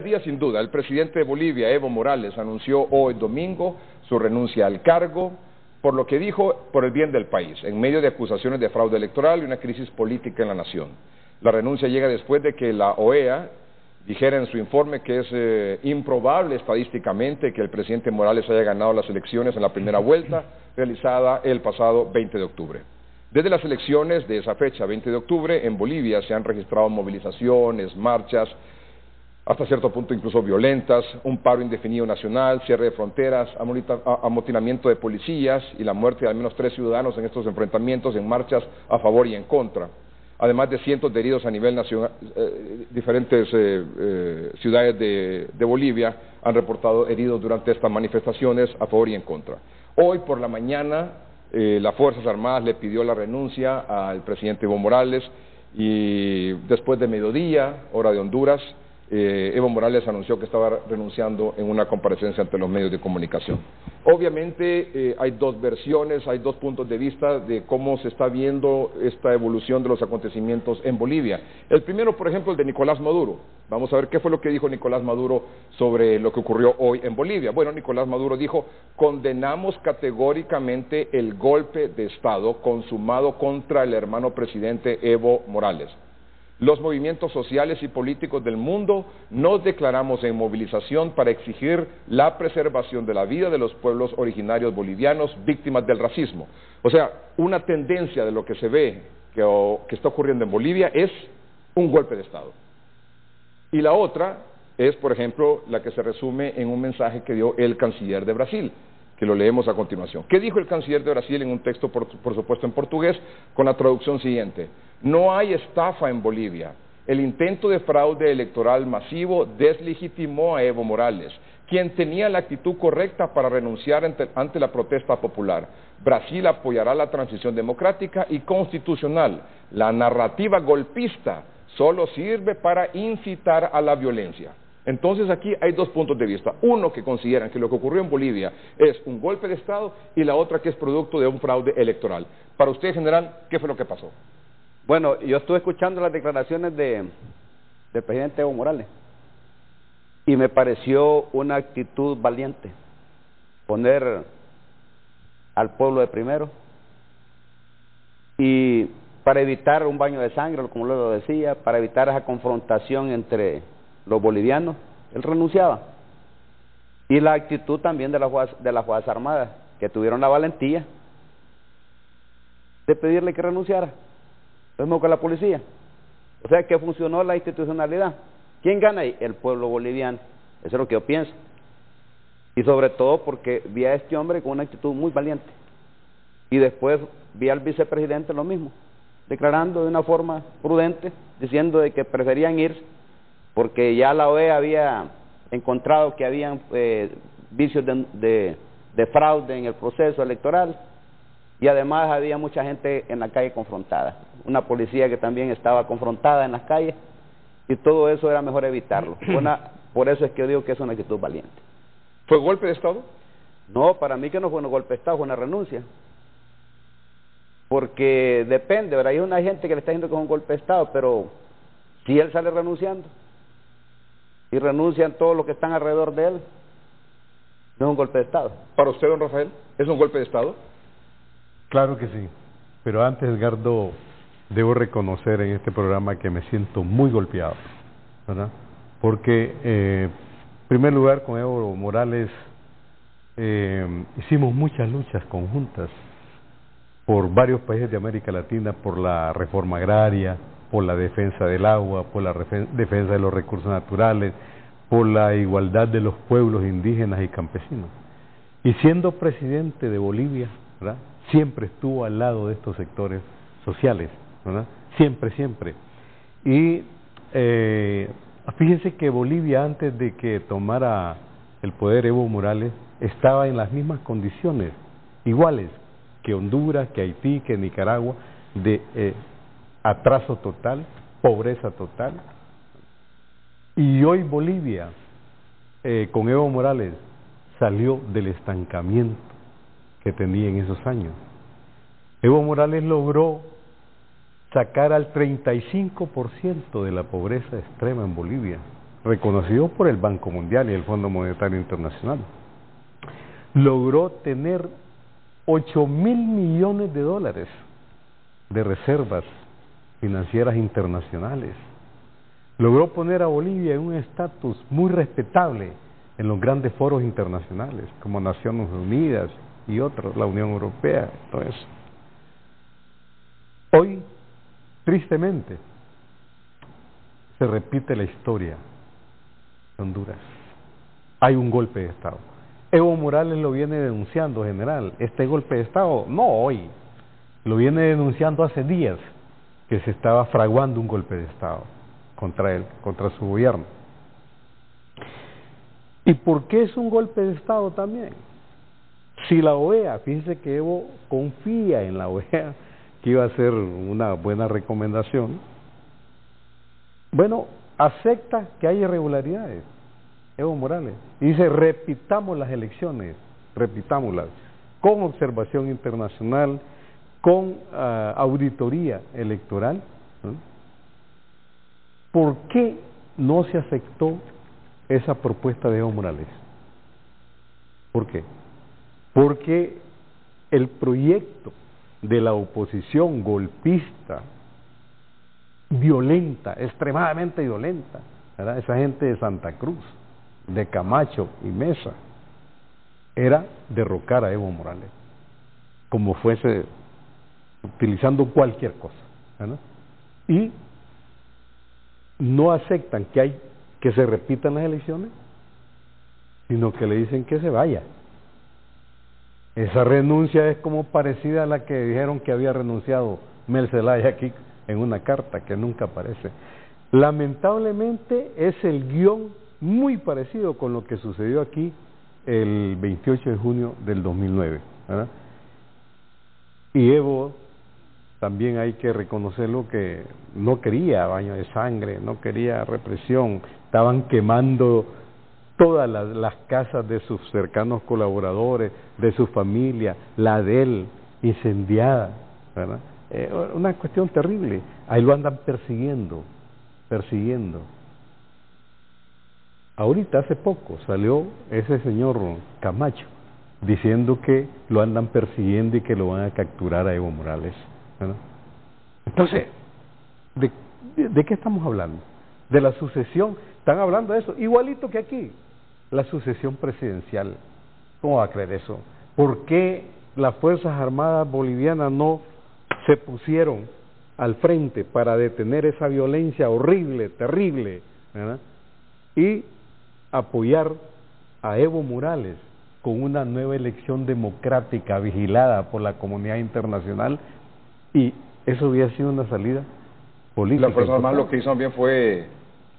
Día sin duda, el presidente de Bolivia, Evo Morales, anunció hoy domingo su renuncia al cargo por lo que dijo por el bien del país, en medio de acusaciones de fraude electoral y una crisis política en la nación. La renuncia llega después de que la OEA dijera en su informe que es improbable estadísticamente que el presidente Morales haya ganado las elecciones en la primera vuelta realizada el pasado 20 de octubre. Desde las elecciones de esa fecha, 20 de octubre, en Bolivia se han registrado movilizaciones, marchas, hasta cierto punto incluso violentas, un paro indefinido nacional, cierre de fronteras, amotinamiento de policías y la muerte de al menos 3 ciudadanos en estos enfrentamientos en marchas a favor y en contra. Además de cientos de heridos a nivel nacional, diferentes ciudades de Bolivia han reportado heridos durante estas manifestaciones a favor y en contra. Hoy por la mañana las Fuerzas Armadas le pidió la renuncia al presidente Evo Morales y después de mediodía, hora de Honduras, Evo Morales anunció que estaba renunciando en una comparecencia ante los medios de comunicación. Obviamente hay dos versiones, hay dos puntos de vista de cómo se está viendo esta evolución de los acontecimientos en Bolivia. El primero, por ejemplo, el de Nicolás Maduro. Vamos a ver qué fue lo que dijo Nicolás Maduro sobre lo que ocurrió hoy en Bolivia. Bueno, Nicolás Maduro dijo: condenamos categóricamente el golpe de Estado consumado contra el hermano presidente Evo Morales. Los movimientos sociales y políticos del mundo nos declaramos en movilización para exigir la preservación de la vida de los pueblos originarios bolivianos víctimas del racismo. O sea, una tendencia de lo que se ve que está ocurriendo en Bolivia es un golpe de Estado. Y la otra es, por ejemplo, la que se resume en un mensaje que dio el canciller de Brasil, que lo leemos a continuación. ¿Qué dijo el canciller de Brasil en un texto, por supuesto en portugués, con la traducción siguiente? No hay estafa en Bolivia. El intento de fraude electoral masivo deslegitimó a Evo Morales, quien tenía la actitud correcta para renunciar ante la protesta popular. Brasil apoyará la transición democrática y constitucional. La narrativa golpista solo sirve para incitar a la violencia. Entonces aquí hay dos puntos de vista, uno que consideran que lo que ocurrió en Bolivia es un golpe de Estado y la otra que es producto de un fraude electoral. Para usted, general, ¿qué fue lo que pasó? Bueno, yo estuve escuchando las declaraciones del presidente Evo Morales y me pareció una actitud valiente, poner al pueblo de primero y para evitar un baño de sangre, como lo decía, para evitar esa confrontación entre los bolivianos, él renunciaba. Y la actitud también de las Fuerzas Armadas, que tuvieron la valentía de pedirle que renunciara, lo mismo que la policía. O sea que funcionó la institucionalidad. ¿Quién gana ahí? El pueblo boliviano. Eso es lo que yo pienso. Y sobre todo porque vi a este hombre con una actitud muy valiente. Y después vi al vicepresidente lo mismo, declarando de una forma prudente, diciendo de que preferían irse, porque ya la OEA había encontrado que habían vicios de fraude en el proceso electoral y además había mucha gente en la calle confrontada, una policía que también estaba confrontada en las calles y todo eso era mejor evitarlo. Por eso es que yo digo que es una actitud valiente. ¿Fue golpe de Estado? No, para mí que no fue un golpe de Estado, fue una renuncia. Porque depende, ¿verdad? Hay una gente que le está diciendo que es un golpe de Estado, pero si él sale renunciando y renuncian todos los que están alrededor de él, no es un golpe de Estado. ¿Para usted, don Rafael, es un golpe de Estado? Claro que sí, pero antes, Edgardo, debo reconocer en este programa que me siento muy golpeado, ¿verdad? Porque, en primer lugar, con Evo Morales hicimos muchas luchas conjuntas por varios países de América Latina, por la reforma agraria, por la defensa del agua, por la defensa de los recursos naturales, por la igualdad de los pueblos indígenas y campesinos. Y siendo presidente de Bolivia, ¿verdad?, siempre estuvo al lado de estos sectores sociales, ¿verdad? Siempre, siempre. Y fíjense que Bolivia, antes de que tomara el poder Evo Morales, estaba en las mismas condiciones, iguales que Honduras, que Haití, que Nicaragua, de atraso total, pobreza total. Y hoy Bolivia, con Evo Morales, salió del estancamiento que tenía en esos años. Evo Morales logró sacar al 35% de la pobreza extrema en Bolivia. reconocidos por el Banco Mundial y el Fondo Monetario Internacional. Logró tener 8.000 millones de dólares de reservas financieras internacionales. Logró poner a Bolivia en un estatus muy respetable en los grandes foros internacionales, como Naciones Unidas y otros, la Unión Europea, todo eso. Hoy, tristemente, se repite la historia de Honduras. Hay un golpe de Estado. Evo Morales lo viene denunciando, general. Este golpe de Estado, no hoy, lo viene denunciando hace días, que se estaba fraguando un golpe de Estado contra él, contra su gobierno. ¿Y por qué es un golpe de Estado también? Si la OEA, fíjense que Evo confía en la OEA, que iba a ser una buena recomendación, bueno, acepta que hay irregularidades, Evo Morales, y dice, repitamos las elecciones, repitámoslas, con observación internacional, con auditoría electoral, ¿no? ¿Por qué no se aceptó esa propuesta de Evo Morales? ¿Por qué? Porque el proyecto de la oposición golpista, violenta, extremadamente violenta, ¿verdad? Esa gente de Santa Cruz, de Camacho y Mesa, era derrocar a Evo Morales, como fuese, utilizando cualquier cosa, ¿verdad? Y no aceptan que se repitan las elecciones, sino que le dicen que se vaya. Esa renuncia es como parecida a la que dijeron que había renunciado Mel Zelaya aquí en una carta que nunca aparece. Lamentablemente es el guión muy parecido con lo que sucedió aquí el 28 de junio del 2009, ¿verdad? Y Evo, también hay que reconocerlo, que no quería baño de sangre, no quería represión, estaban quemando todas las casas de sus cercanos colaboradores, de su familia, la de él, incendiada, ¿verdad? Una cuestión terrible. Ahí lo andan persiguiendo. Ahorita, hace poco, salió ese señor Camacho diciendo que lo andan persiguiendo y que lo van a capturar a Evo Morales, ¿verdad? Entonces, ¿de qué estamos hablando? De la sucesión. Están hablando de eso, igualito que aquí, la sucesión presidencial. ¿Cómo va a creer eso? ¿Por qué las Fuerzas Armadas bolivianas no se pusieron al frente para detener esa violencia horrible, terrible, ¿verdad? Y apoyar a Evo Morales con una nueva elección democrática vigilada por la comunidad internacional? Y eso hubiera sido una salida política. Las Fuerzas Armadas lo que hizo también fue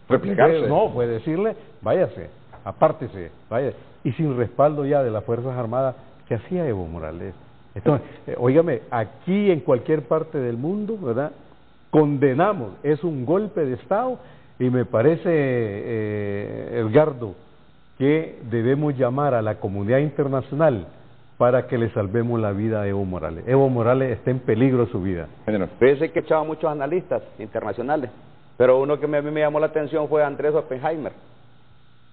replegarse. No, fue decirle, váyase, apártese, váyase. Y sin respaldo ya de las Fuerzas Armadas, ¿qué hacía Evo Morales? Entonces, óigame, aquí en cualquier parte del mundo, ¿verdad?, condenamos, es un golpe de Estado, y me parece, Edgardo, que debemos llamar a la comunidad internacional para que le salvemos la vida a Evo Morales. Evo Morales está en peligro su vida. Fíjese que echaba muchos analistas internacionales, pero uno que a mí me llamó la atención fue Andrés Oppenheimer,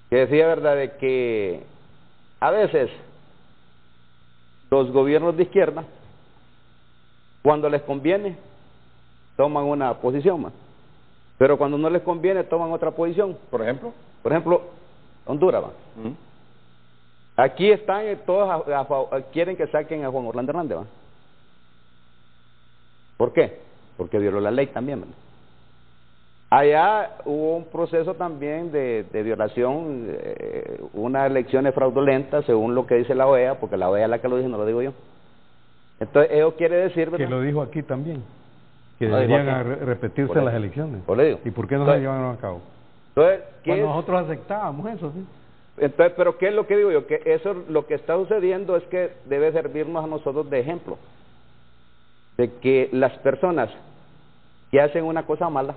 que decía, ¿verdad?, de que a veces los gobiernos de izquierda, cuando les conviene, toman una posición más, pero cuando no les conviene, toman otra posición. ¿Por ejemplo? Por ejemplo, Honduras, ¿va? Aquí están todos quieren que saquen a Juan Orlando Hernández, ¿va? ¿Por qué? Porque violó la ley también, ¿verdad? Allá hubo un proceso también de violación, unas elecciones fraudulentas, según lo que dice la OEA, porque la OEA es la que lo dice, no lo digo yo. Entonces, eso quiere decir, ¿verdad?, que lo dijo aquí también, que no, deberían repetirse las elecciones. ¿Y por qué no se llevaron a cabo? Entonces, pues nosotros aceptábamos eso, ¿sí? Entonces, pero ¿qué es lo que digo yo? Que eso, lo que está sucediendo es que debe servirnos a nosotros de ejemplo, de que las personas que hacen una cosa mala,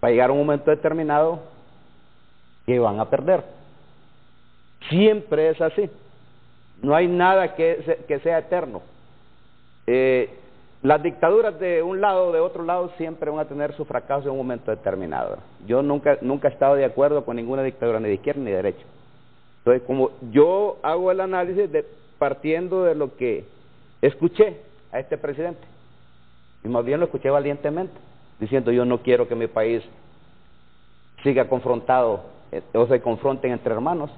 va a llegar un momento determinado que van a perder. Siempre es así. No hay nada que sea eterno. Las dictaduras de un lado o de otro lado siempre van a tener su fracaso en un momento determinado, ¿verdad? Yo nunca he estado de acuerdo con ninguna dictadura, ni de izquierda ni de derecha. Entonces, como yo hago el análisis partiendo de lo que escuché a este presidente, y más bien lo escuché valientemente, diciendo yo no quiero que mi país siga confrontado o se confronten entre hermanos.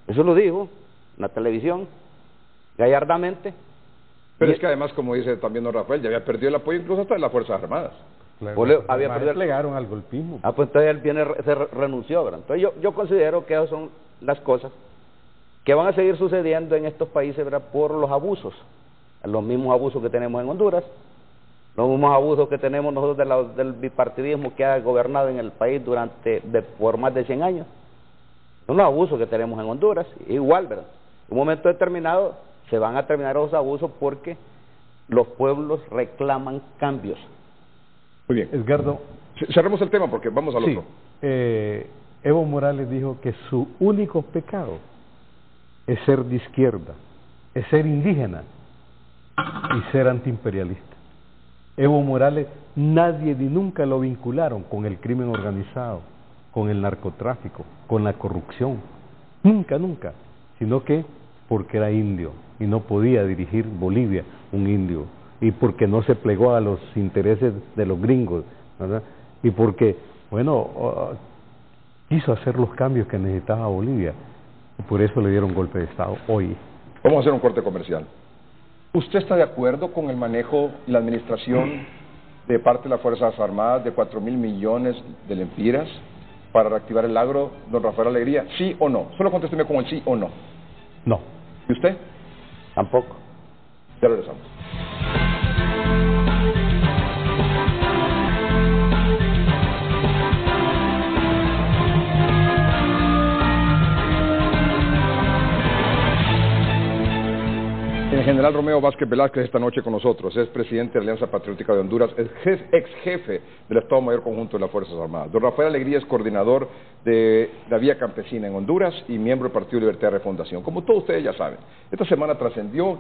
Eso lo dijo en la televisión, gallardamente. Pero es que además, como dice también don Rafael, ya había perdido el apoyo incluso hasta de las Fuerzas Armadas. Había perdido plegaron al golpismo. Pues entonces él se renunció, ¿verdad? Entonces yo considero que esas son las cosas que van a seguir sucediendo en estos países, ¿verdad? Por los abusos, los mismos abusos que tenemos en Honduras, los mismos abusos que tenemos nosotros del bipartidismo que ha gobernado en el país por más de 100 años. Son los abusos que tenemos en Honduras, igual, ¿verdad? En un momento determinado se van a terminar esos abusos porque los pueblos reclaman cambios. Muy bien. Edgardo, cerremos el tema porque vamos al otro. Evo Morales dijo que su único pecado es ser de izquierda, es ser indígena y ser antiimperialista. Evo Morales nadie ni nunca lo vincularon con el crimen organizado, con el narcotráfico, con la corrupción, nunca, sino que porque era indio y no podía dirigir Bolivia un indio, y porque no se plegó a los intereses de los gringos, ¿verdad? Y porque, quiso hacer los cambios que necesitaba Bolivia, y por eso le dieron golpe de Estado hoy. Vamos a hacer un corte comercial. ¿Usted está de acuerdo con el manejo y la administración de parte de las Fuerzas Armadas de 4.000 millones de lempiras para reactivar el agro, don Rafael Alegría? ¿Sí o no? Solo contésteme con el sí o no. No. ¿Y usted? Tampoco. Ya regresamos. El general Romeo Vázquez Velázquez esta noche con nosotros, es presidente de la Alianza Patriótica de Honduras, es ex jefe del Estado Mayor Conjunto de las Fuerzas Armadas. Don Rafael Alegría es coordinador de la Vía Campesina en Honduras y miembro del Partido Libertad de Refundación. Como todos ustedes ya saben, esta semana trascendió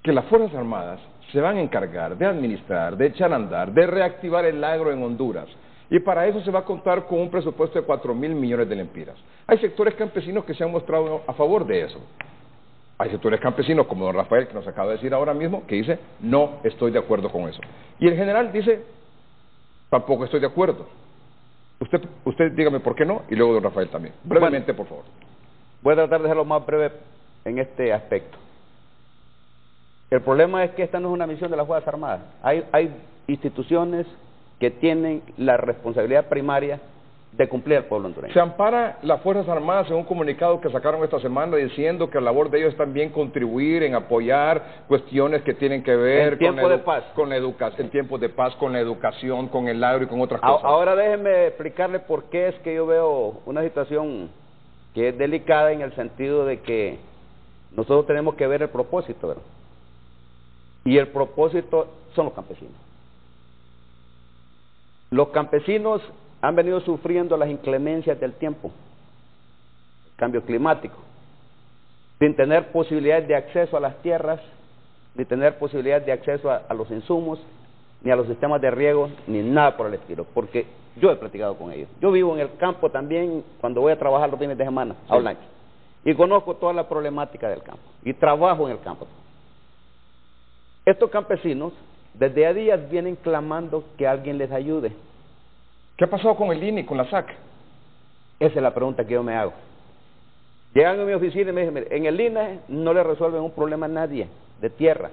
que las Fuerzas Armadas se van a encargar de administrar, de echar a andar, de reactivar el agro en Honduras. Y para eso se va a contar con un presupuesto de 4.000 millones de lempiras. Hay sectores campesinos que se han mostrado a favor de eso. Hay sectores campesinos, como don Rafael, que nos acaba de decir ahora mismo, que dice, no estoy de acuerdo con eso. Y el general dice, tampoco estoy de acuerdo. Usted dígame por qué no, y luego don Rafael también. Brevemente, por favor. Voy a tratar de ser lo más breve en este aspecto. El problema es que esta no es una misión de las Fuerzas Armadas. Hay instituciones que tienen la responsabilidad primaria de cumplir al pueblo hondureño. Se ampara las Fuerzas Armadas en un comunicado que sacaron esta semana diciendo que la labor de ellos es también contribuir en apoyar cuestiones que tienen que ver en tiempo de paz, en tiempos de paz, con la educación, con el agro y con otras cosas. Ahora déjeme explicarle por qué es que yo veo una situación que es delicada en el sentido de que nosotros tenemos que ver el propósito, ¿verdad? Y el propósito son los campesinos. Los campesinos han venido sufriendo las inclemencias del tiempo, el cambio climático, sin tener posibilidades de acceso a las tierras, ni tener posibilidades de acceso a los insumos, ni a los sistemas de riego, ni nada por el estilo, porque yo he platicado con ellos. Yo vivo en el campo también cuando voy a trabajar los fines de semana, a Olancho, y conozco toda la problemática del campo, y trabajo en el campo. Estos campesinos desde a días vienen clamando que alguien les ayude. ¿Qué ha pasado con el INE, con la SAC? Esa es la pregunta que yo me hago. Llegan a mi oficina y me dicen, mire, en el INE no le resuelven un problema a nadie de tierra,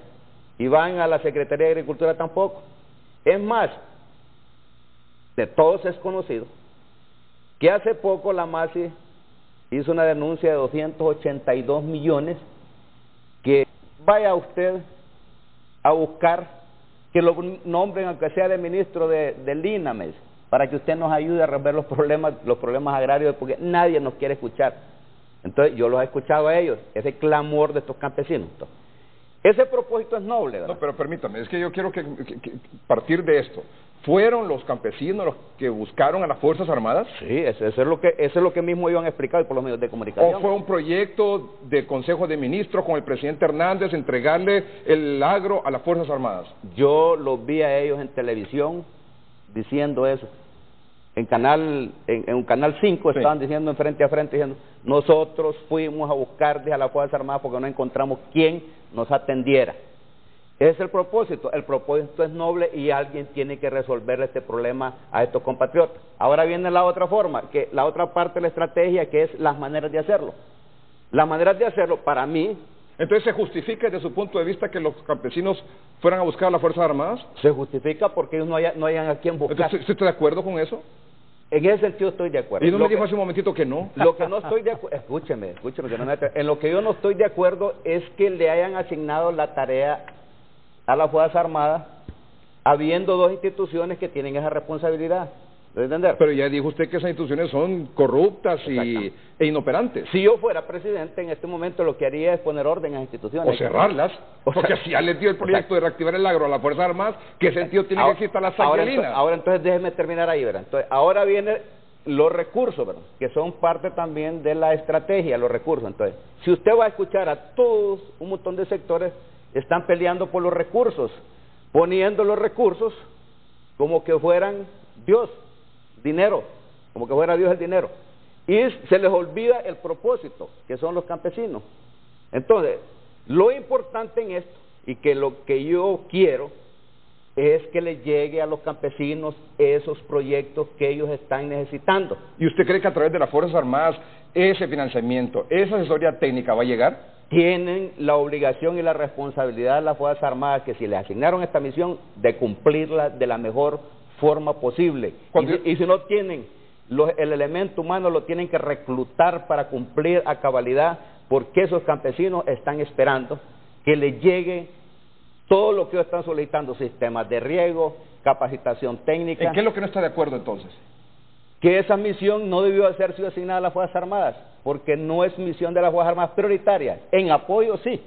y van a la Secretaría de Agricultura tampoco. Es más, de todos es conocido que hace poco la MASI hizo una denuncia de 282 millones, que vaya usted a buscar que lo nombren, aunque sea de ministro del INAMES, para que usted nos ayude a resolver los problemas agrarios, porque nadie nos quiere escuchar. Entonces yo los he escuchado a ellos, ese clamor de estos campesinos. Ese propósito es noble, ¿verdad? No, pero permítame, es que yo quiero que partir de esto. ¿Fueron los campesinos los que buscaron a las Fuerzas Armadas? Sí, eso es lo que mismo ellos han explicado por los medios de comunicación. ¿O fue un proyecto del Consejo de Ministros con el presidente Hernández entregarle el agro a las Fuerzas Armadas? Yo los vi a ellos en televisión diciendo eso. En un canal 5 estaban diciendo en frente a frente, diciendo, nosotros fuimos a buscar a las Fuerzas Armadas porque no encontramos quien nos atendiera. Ese es el propósito es noble y alguien tiene que resolver este problema a estos compatriotas. Ahora viene la otra forma, que la otra parte de la estrategia, que es las maneras de hacerlo. Las maneras de hacerlo, para mí... Entonces, ¿se justifica desde su punto de vista que los campesinos fueran a buscar a las Fuerzas Armadas? Se justifica porque ellos no hayan a quien buscar. Entonces, ¿usted está de acuerdo con eso? En ese sentido estoy de acuerdo. Y no me dijo hace un momentito que no. Lo que no estoy de acuerdo, escúcheme, que no me... En lo que yo no estoy de acuerdo es que le hayan asignado la tarea a las Fuerzas Armadas, habiendo dos instituciones que tienen esa responsabilidad. ¿Debe entender? Pero ya dijo usted que esas instituciones son corruptas e inoperantes. Si yo fuera presidente en este momento, lo que haría es poner orden a las instituciones. O cerrarlas. Porque si ya les dio el proyecto de reactivar el agro a las Fuerzas Armadas, ¿qué sentido tiene que existir la sanguilina? Ahora entonces déjeme terminar ahí, ¿verdad? Entonces, ahora vienen los recursos, ¿verdad? Que son parte también de la estrategia, los recursos. Entonces, si usted va a escuchar a todos un montón de sectores, están peleando por los recursos, poniendo los recursos como que fueran Dios, dinero, como que fuera Dios el dinero. Y se les olvida el propósito, que son los campesinos. Entonces, lo importante en esto, y que lo que yo quiero, es que les llegue a los campesinos esos proyectos que ellos están necesitando. ¿Y usted cree que a través de las Fuerzas Armadas ese financiamiento, esa asesoría técnica va a llegar? Tienen la obligación y la responsabilidad de las Fuerzas Armadas, que si les asignaron esta misión, de cumplirla de la mejor forma posible. Y si no tienen el elemento humano, lo tienen que reclutar para cumplir a cabalidad, porque esos campesinos están esperando que les llegue todo lo que ellos están solicitando: sistemas de riego, capacitación técnica. ¿En qué es lo que no está de acuerdo entonces? Que esa misión no debió haber sido asignada a las Fuerzas Armadas, porque no es misión de las Fuerzas Armadas prioritaria. En apoyo sí,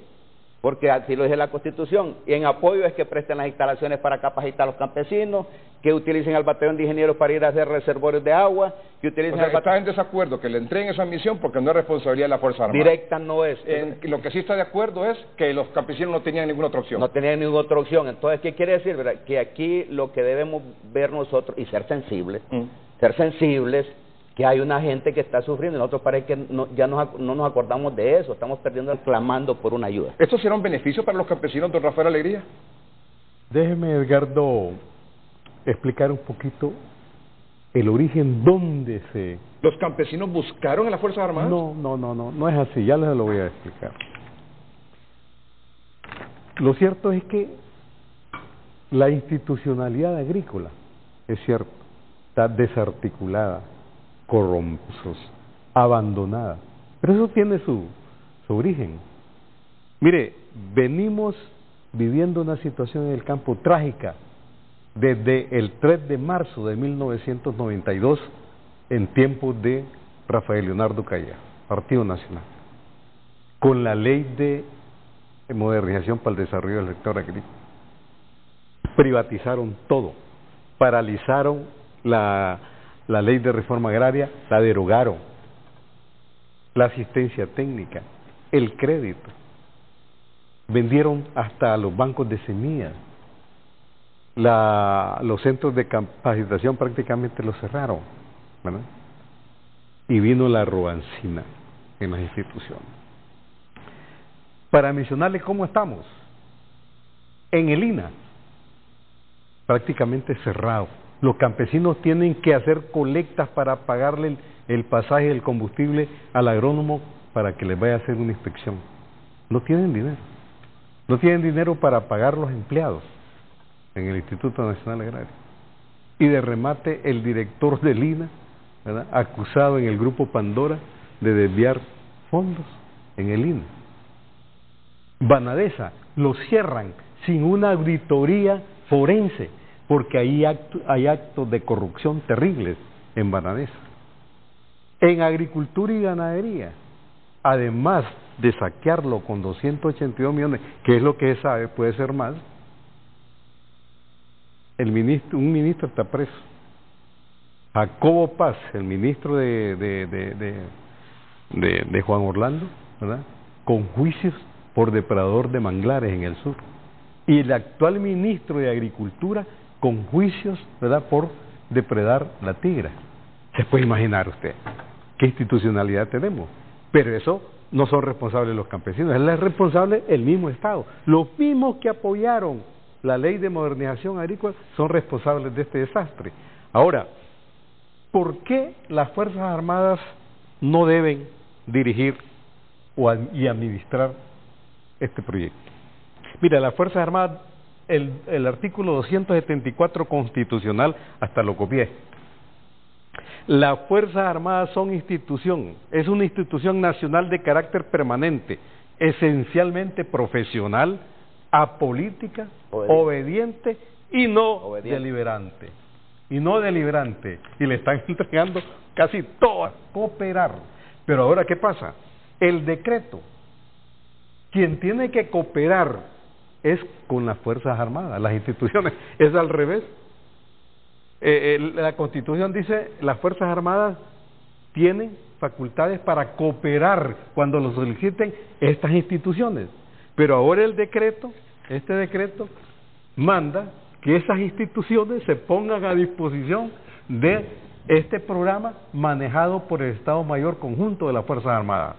porque así lo dice la Constitución, y en apoyo es que presten las instalaciones para capacitar a los campesinos, que utilicen al batallón de ingenieros para ir a hacer reservorios de agua, que utilicen... O sea, está en desacuerdo que le entreguen esa misión porque no es responsabilidad de la Fuerza Armada. Directa no es. Lo que sí está de acuerdo es que los campesinos no tenían ninguna otra opción. No tenían ninguna otra opción. Entonces, ¿qué quiere decir, verdad? Que aquí lo que debemos ver nosotros, y ser sensibles, que hay una gente que está sufriendo, y nosotros parece que no nos acordamos de eso, estamos perdiendo, clamando por una ayuda. ¿Esto será un beneficio para los campesinos, don Rafael Alegría? Déjeme, Edgardo, explicar un poquito el origen, dónde se... ¿Los campesinos buscaron a las Fuerzas Armadas? No es así, ya les lo voy a explicar. Lo cierto es que la institucionalidad agrícola, es cierto, está desarticulada, corrompida, abandonada, pero eso tiene su origen. Mire, venimos viviendo una situación en el campo trágica desde el 3 de marzo de 1992, en tiempos de Rafael Leonardo Calleja, Partido Nacional, con la ley de modernización para el desarrollo del sector agrícola. Privatizaron todo, paralizaron la ley de reforma agraria, la derogaron, la asistencia técnica, el crédito, vendieron hasta los bancos de semillas, los centros de capacitación prácticamente los cerraron, ¿verdad? Y vino la robancina en las instituciones. Para mencionarles cómo estamos, en el INA, prácticamente cerrado. Los campesinos tienen que hacer colectas para pagarle el pasaje del combustible al agrónomo para que les vaya a hacer una inspección. No tienen dinero. No tienen dinero para pagar los empleados en el Instituto Nacional Agrario. Y de remate, el director del INA, ¿verdad?, acusado en el grupo Pandora de desviar fondos en el INA. Banadesa lo cierran sin una auditoría forense, porque hay actos de corrupción terribles en Banadesa. En agricultura y ganadería, además de saquearlo con 282 millones, que es lo que se sabe, puede ser más, un ministro está preso. Jacobo Paz, el ministro de Juan Orlando, ¿verdad?, con juicios por depredador de manglares en el sur. Y el actual ministro de Agricultura con juicios, ¿verdad?, por depredar la tigra. Se puede imaginar usted qué institucionalidad tenemos. Pero eso no son responsables los campesinos, es responsable el mismo Estado. Los mismos que apoyaron la ley de modernización agrícola son responsables de este desastre. Ahora, ¿por qué las Fuerzas Armadas no deben dirigir y administrar este proyecto? Mira, las Fuerzas Armadas, el artículo 274 constitucional, hasta lo copié. Las Fuerzas Armadas son es una institución nacional de carácter permanente, esencialmente profesional, apolítica, obediente y no deliberante. Y le están entregando casi todo a cooperar. Pero ahora, ¿qué pasa? El decreto, quien tiene que cooperar es con las Fuerzas Armadas, las instituciones, es al revés. La Constitución dice, las Fuerzas Armadas tienen facultades para cooperar cuando lo soliciten estas instituciones. Pero ahora este decreto manda que esas instituciones se pongan a disposición de este programa manejado por el Estado Mayor Conjunto de las Fuerzas Armadas.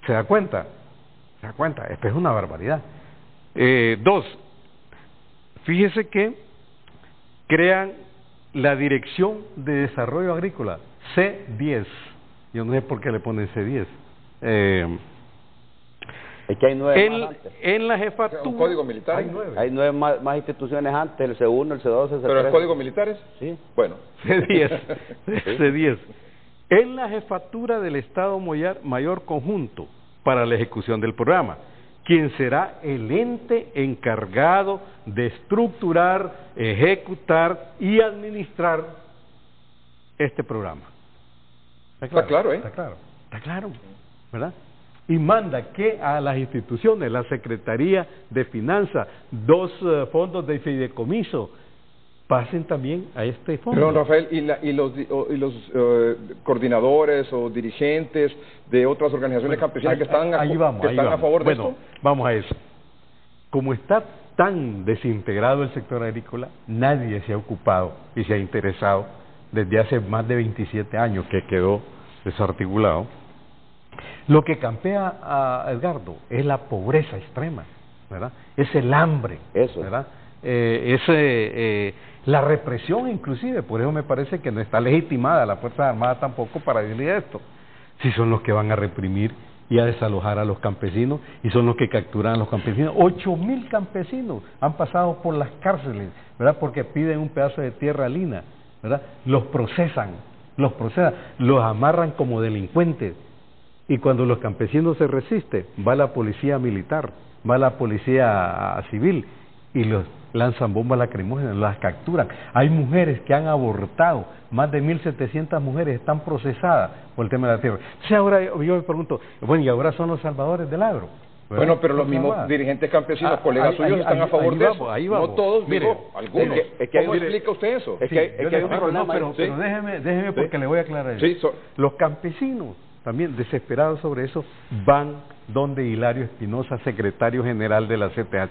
¿Se da cuenta? Esto es una barbaridad. Dos, fíjese que crean la Dirección de Desarrollo Agrícola, C10. Yo no sé por qué le ponen C10. Es que hay 9 más antes. En la jefatura. ¿Un código militar? Hay 9 más instituciones antes, el C1, el C2, el C3. ¿Pero el código militares? Sí. Bueno. C10. C10. En la jefatura del Estado Mayor Conjunto para la ejecución del programa, quien será el ente encargado de estructurar, ejecutar y administrar este programa. Está claro, ¿eh? Está claro, ¿verdad? Y manda que a las instituciones, la Secretaría de Finanzas, 2 fondos de fideicomiso, pasen también a este fondo. Pero, Rafael, ¿y los coordinadores o dirigentes de otras organizaciones campesinas que están a favor de esto? Vamos a eso. Como está tan desintegrado el sector agrícola, nadie se ha ocupado y se ha interesado desde hace más de 27 años que quedó desarticulado. Lo que campea a Edgardo es la pobreza extrema, ¿verdad? Es el hambre, ¿verdad? La represión inclusive. Por eso me parece que no está legitimada la Fuerza Armada tampoco para decir esto. Si son los que van a reprimir y a desalojar a los campesinos, y son los que capturan a los campesinos. 8.000 campesinos han pasado por las cárceles, ¿verdad?, porque piden un pedazo de tierra lina, ¿verdad? Los procesan, los amarran como delincuentes, y cuando los campesinos se resisten, va la policía militar, va la policía civil, y los lanzan bombas lacrimógenas, las capturan. Hay mujeres que han abortado, más de 1.700 mujeres están procesadas por el tema de la tierra. O sea, ahora yo me pregunto, bueno, y ahora son los salvadores del agro, ¿verdad? Bueno, pero los mismos dirigentes campesinos, colegas suyos, están a favor de eso. No todos, digo, algunos. ¿Cómo explica usted eso? Es que hay un problema. Pero déjeme porque le voy a aclarar eso. Los campesinos, también desesperados sobre eso, van donde Hilario Espinosa, secretario general de la CTH.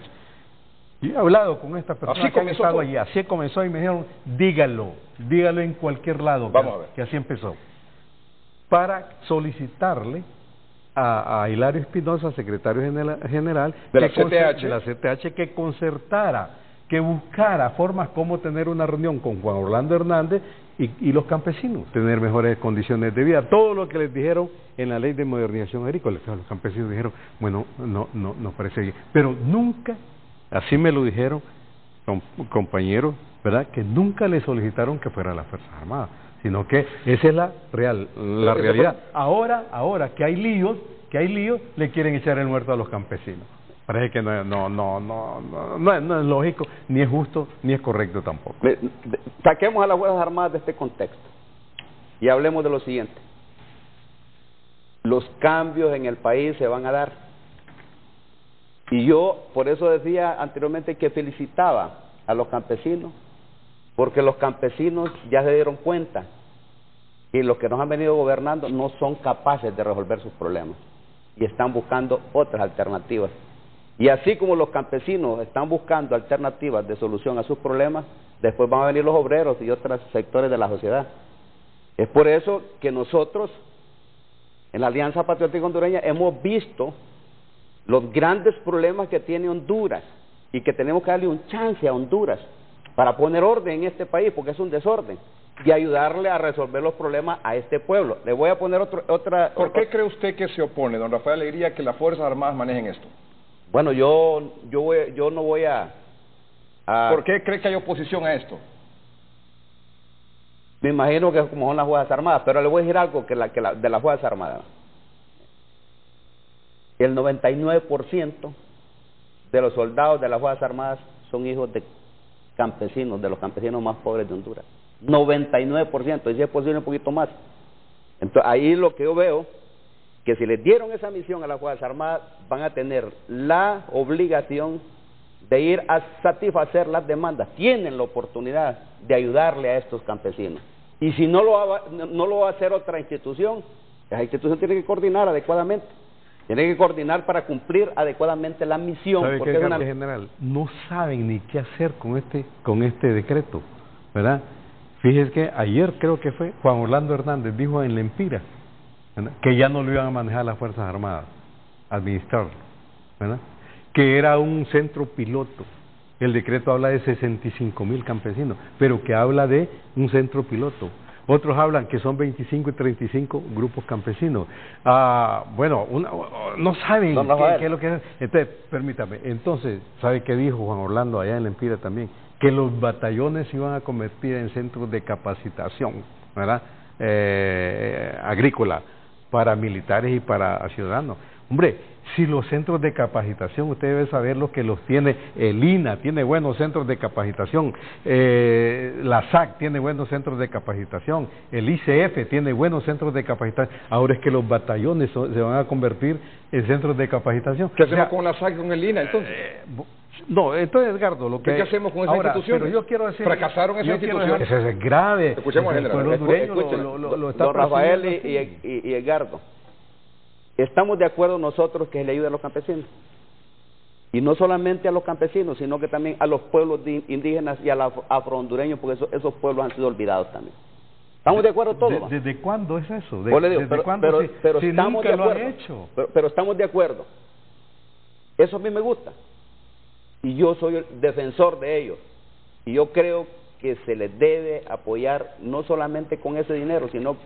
Yo he hablado con esta persona que han estado allí, así comenzó, y me dijeron, dígalo en cualquier lado. Vamos a ver. Que así empezó. Para solicitarle a Hilario Espinosa, secretario general de la CTH, que concertara, que buscara formas como tener una reunión con Juan Orlando Hernández y los campesinos, tener mejores condiciones de vida. Todo lo que les dijeron en la ley de modernización agrícola, los campesinos dijeron, bueno, no nos parece bien, pero nunca, así me lo dijeron compañeros, ¿verdad?, que nunca le solicitaron que fuera a las Fuerzas Armadas, sino que esa es la realidad. Ahora que hay líos, le quieren echar el muerto a los campesinos. Parece que no es lógico, ni es justo, ni es correcto tampoco. Saquemos a las Fuerzas Armadas de este contexto y hablemos de lo siguiente. Los cambios en el país se van a dar. Y yo por eso decía anteriormente que felicitaba a los campesinos porque los campesinos ya se dieron cuenta que los que nos han venido gobernando no son capaces de resolver sus problemas y están buscando otras alternativas. Y así como los campesinos están buscando alternativas de solución a sus problemas, después van a venir los obreros y otros sectores de la sociedad. Es por eso que nosotros, en la Alianza Patriótica Hondureña, hemos visto los grandes problemas que tiene Honduras y que tenemos que darle un chance a Honduras para poner orden en este país, porque es un desorden, y ayudarle a resolver los problemas a este pueblo. Le voy a poner otra... ¿Por qué cree usted que se opone, don Rafael Alegría, que las Fuerzas Armadas manejen esto? Bueno, yo no voy a... ¿Por qué cree que hay oposición a esto? Me imagino que como son las Fuerzas Armadas, pero le voy a decir algo de las Fuerzas Armadas. El 99% de los soldados de las Fuerzas Armadas son hijos de campesinos, de los campesinos más pobres de Honduras. 99%, y si es posible un poquito más. Entonces ahí lo que yo veo, que si les dieron esa misión a las Fuerzas Armadas, van a tener la obligación de ir a satisfacer las demandas, tienen la oportunidad de ayudarle a estos campesinos. Y si no lo va a hacer otra institución, esa institución tiene que coordinar adecuadamente, tiene que coordinar para cumplir adecuadamente la misión. ¿Sabe qué, general? No saben ni qué hacer con este decreto, ¿verdad? Fíjese que ayer creo que fue Juan Orlando Hernández dijo en Lempira, ¿verdad?, que ya no lo iban a manejar las Fuerzas Armadas, administrarlo, ¿verdad?, que era un centro piloto. El decreto habla de 65,000 campesinos, pero que habla de un centro piloto. Otros hablan que son 25 y 35 grupos campesinos. Bueno, no saben qué es lo que es. Entonces, permítame, ¿sabe qué dijo Juan Orlando allá en la Empira también? Que los batallones se iban a convertir en centros de capacitación, ¿verdad?, agrícola, para militares y para ciudadanos. Hombre, si los centros de capacitación, usted debe saber lo que los tiene, el INA tiene buenos centros de capacitación, la SAC tiene buenos centros de capacitación, el ICF tiene buenos centros de capacitación. Ahora es que los batallones se van a convertir en centros de capacitación. ¿Qué hacemos con la SAC y con el INA entonces? No, entonces Edgardo, ¿qué hacemos con esa institución? Pero yo quiero decir, fracasaron esas instituciones. Eso es grave. Escuchemos, general. Lo está don Rafael y Edgardo. Estamos de acuerdo nosotros que se le ayude a los campesinos. Y no solamente a los campesinos, sino que también a los pueblos indígenas y a los afrohondureños, porque esos pueblos han sido olvidados también. ¿Estamos de acuerdo todos? ¿Desde cuándo es eso? ¿Desde cuándo? Pero si estamos nunca de acuerdo. Lo han hecho. Pero estamos de acuerdo. Eso a mí me gusta. Y yo soy el defensor de ellos. Y yo creo que se les debe apoyar no solamente con ese dinero, sino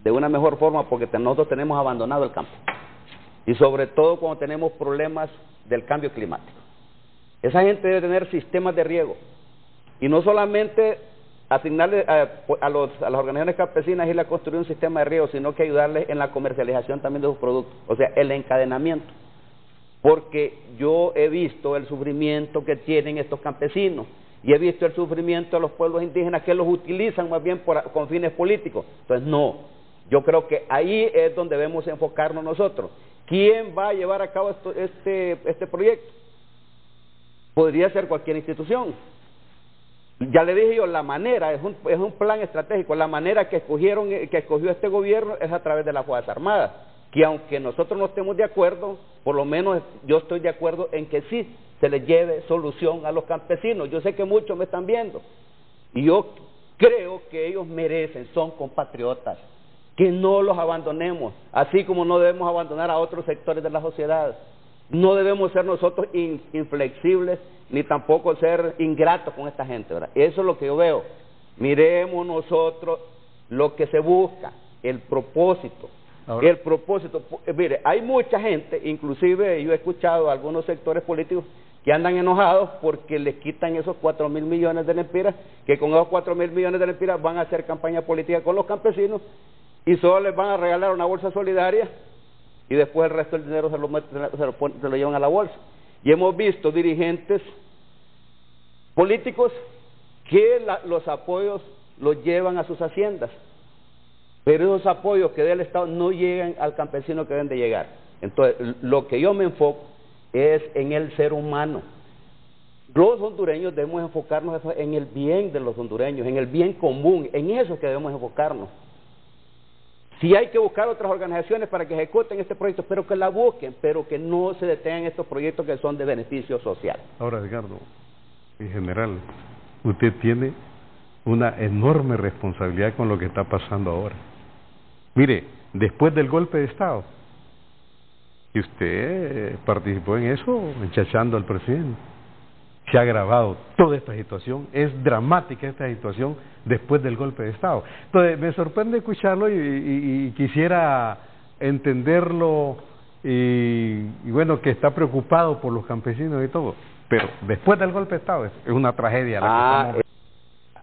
de una mejor forma, porque nosotros tenemos abandonado el campo, y sobre todo cuando tenemos problemas del cambio climático. Esa gente debe tener sistemas de riego, y no solamente asignarle a las organizaciones campesinas irle a construir un sistema de riego, sino que ayudarles en la comercialización también de sus productos, o sea, el encadenamiento, porque yo he visto el sufrimiento que tienen estos campesinos, y he visto el sufrimiento de los pueblos indígenas que los utilizan más bien con fines políticos. Entonces no, yo creo que ahí es donde debemos enfocarnos nosotros. ¿Quién va a llevar a cabo este proyecto? Podría ser cualquier institución. Ya le dije yo, la manera, es un plan estratégico, la manera que escogió este gobierno es a través de las Fuerzas Armadas, que aunque nosotros no estemos de acuerdo, por lo menos yo estoy de acuerdo en que sí se les lleve solución a los campesinos. Yo sé que muchos me están viendo, y yo creo que ellos merecen, son compatriotas, que no los abandonemos, así como no debemos abandonar a otros sectores de la sociedad. No debemos ser nosotros inflexibles, ni tampoco ser ingratos con esta gente, ¿verdad? Eso es lo que yo veo. Miremos nosotros lo que se busca, el propósito. Ahora, el propósito, mire, hay mucha gente, inclusive yo he escuchado a algunos sectores políticos que andan enojados porque les quitan esos 4,000 millones de lempiras, que con esos 4,000 millones de lempiras van a hacer campaña política con los campesinos, y solo les van a regalar una bolsa solidaria, y después el resto del dinero se lo llevan a la bolsa. Y hemos visto dirigentes políticos que los apoyos los llevan a sus haciendas, pero esos apoyos que dé el Estado no llegan al campesino que deben de llegar. Entonces, lo que yo me enfoco es en el ser humano, Los hondureños debemos enfocarnos en el bien de los hondureños, en el bien común, en eso que debemos enfocarnos. Si hay que buscar otras organizaciones para que ejecuten este proyecto, pero que la busquen, pero que no se detengan estos proyectos que son de beneficio social. Ahora, Edgardo, en general, usted tiene una enorme responsabilidad con lo que está pasando ahora. Mire, después del golpe de Estado, y usted participó en eso, enchachando al presidente, se ha agravado toda esta situación, es dramática esta situación después del golpe de Estado. Entonces, me sorprende escucharlo y quisiera entenderlo y bueno, que está preocupado por los campesinos y todo, pero después del golpe de Estado es una tragedia la que estamos...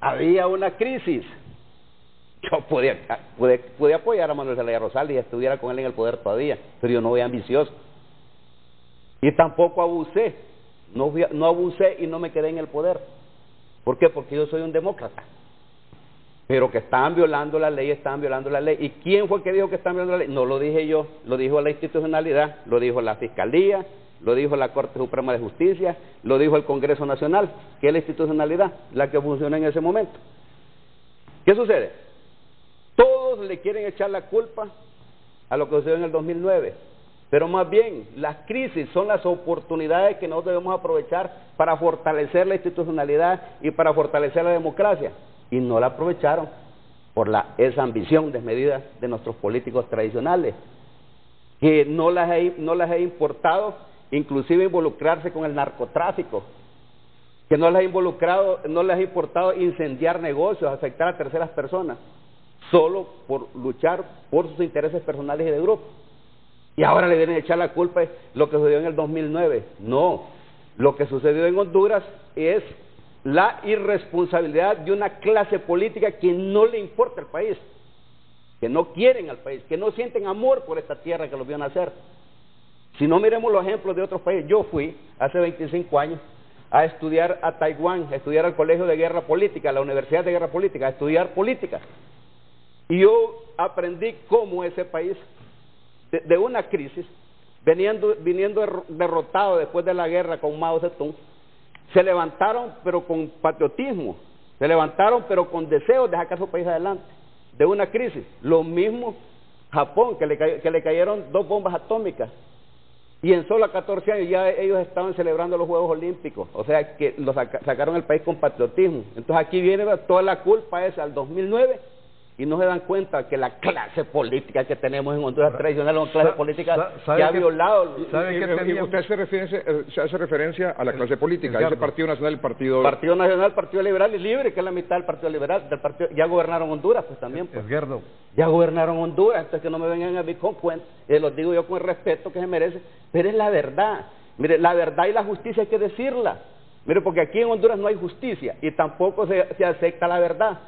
Había una crisis. Yo pude apoyar a Manuel Zelaya Rosales y estuviera con él en el poder todavía, pero yo no voy ambicioso. Y tampoco abusé. No abusé y no me quedé en el poder. ¿Por qué? Porque yo soy un demócrata. Pero que estaban violando la ley, estaban violando la ley. ¿Y quién fue el que dijo que estaban violando la ley? No lo dije yo, lo dijo la institucionalidad, lo dijo la Fiscalía, lo dijo la Corte Suprema de Justicia, lo dijo el Congreso Nacional, que es la institucionalidad, la que funciona en ese momento. ¿Qué sucede? Todos le quieren echar la culpa a lo que sucedió en el 2009. Pero más bien, las crisis son las oportunidades que nosotros debemos aprovechar para fortalecer la institucionalidad y para fortalecer la democracia. Y no la aprovecharon por esa ambición desmedida de nuestros políticos tradicionales, que no las ha importado, inclusive involucrarse con el narcotráfico, que no les ha importado incendiar negocios, afectar a terceras personas, solo por luchar por sus intereses personales y de grupo. Y ahora le vienen a echar la culpa de lo que sucedió en el 2009. No, lo que sucedió en Honduras es la irresponsabilidad de una clase política que no le importa el país, que no quieren al país, que no sienten amor por esta tierra que los vio nacer. Si no, miremos los ejemplos de otros países. Yo fui hace 25 años a estudiar a Taiwán, a estudiar al Colegio de Guerra Política, a la Universidad de Guerra Política, a estudiar política. Y yo aprendí cómo ese país, de una crisis, viniendo derrotado después de la guerra con Mao Zedong, se levantaron pero con patriotismo, se levantaron pero con deseos de sacar su país adelante, de una crisis. Lo mismo Japón, que le cayeron 2 bombas atómicas, y en solo 14 años ya ellos estaban celebrando los Juegos Olímpicos, o sea que sacaron el país con patriotismo. Entonces aquí viene toda la culpa esa al 2009, y no se dan cuenta que la clase política que tenemos en Honduras tradicional es una clase política que ha violado... Usted hace referencia a la clase política, ese Partido Nacional, el Partido Nacional, Partido Liberal y Libre, que es la mitad del Partido Liberal, ya gobernaron Honduras, pues también. Pues. Edgardo. Ya gobernaron Honduras, entonces que no me vengan a mí con cuentos, los digo yo con el respeto que se merece, pero es la verdad. Mire, la verdad y la justicia hay que decirla. Mire, porque aquí en Honduras no hay justicia y tampoco se acepta la verdad.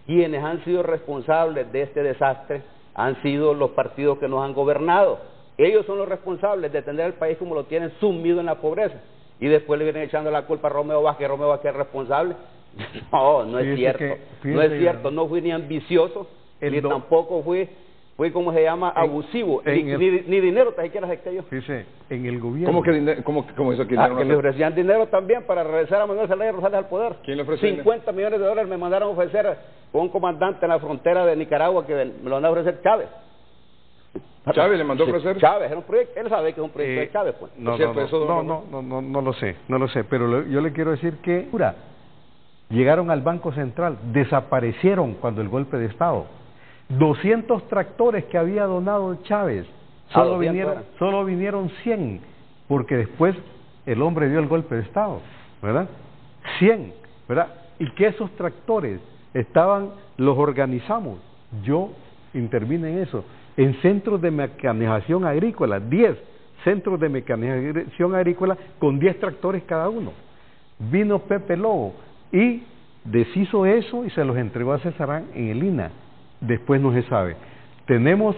Quienes han sido responsables de este desastre han sido los partidos que nos han gobernado. Ellos son los responsables de tener el país como lo tienen, sumido en la pobreza. Y después le vienen echando la culpa a Romeo Vázquez es responsable. No es cierto. No es cierto, no fui ni ambicioso, ni tampoco fui como se llama, abusivo, ni dinero tan siquiera acepté yo. Fíjese, en el gobierno. ¿Cómo que dinero? ¿Cómo eso que que me ofrecían dinero también para regresar a Manuel Zelaya Rosales al poder. ¿Quién le ofreció? 50 millones de dólares me mandaron a ofrecer con un comandante en la frontera de Nicaragua que me lo van a ofrecer Chávez. ¿Chávez le mandó a ofrecer? Chávez, era un proyecto, él sabe que es un proyecto de Chávez, pues. No lo sé, pero yo le quiero decir que llegaron al Banco Central, desaparecieron cuando el golpe de Estado. 200 tractores que había donado Chávez, solo vinieron 100, porque después el hombre dio el golpe de Estado, ¿verdad? 100, ¿verdad? Y que esos tractores los organizamos, yo intervine en eso, en centros de mecanización agrícola, 10 centros de mecanización agrícola con 10 tractores cada uno. Vino Pepe Lobo y deshizo eso y se los entregó a Cesarán en el INA. Después no se sabe. Tenemos,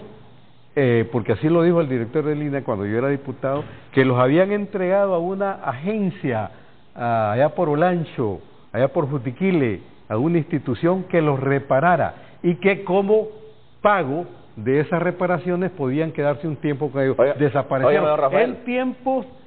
porque así lo dijo el director del INA cuando yo era diputado, que los habían entregado a una agencia allá por Olancho, allá por Jutiquile, a una institución que los reparara y que como pago de esas reparaciones podían quedarse un tiempo con ellos. Desaparecieron.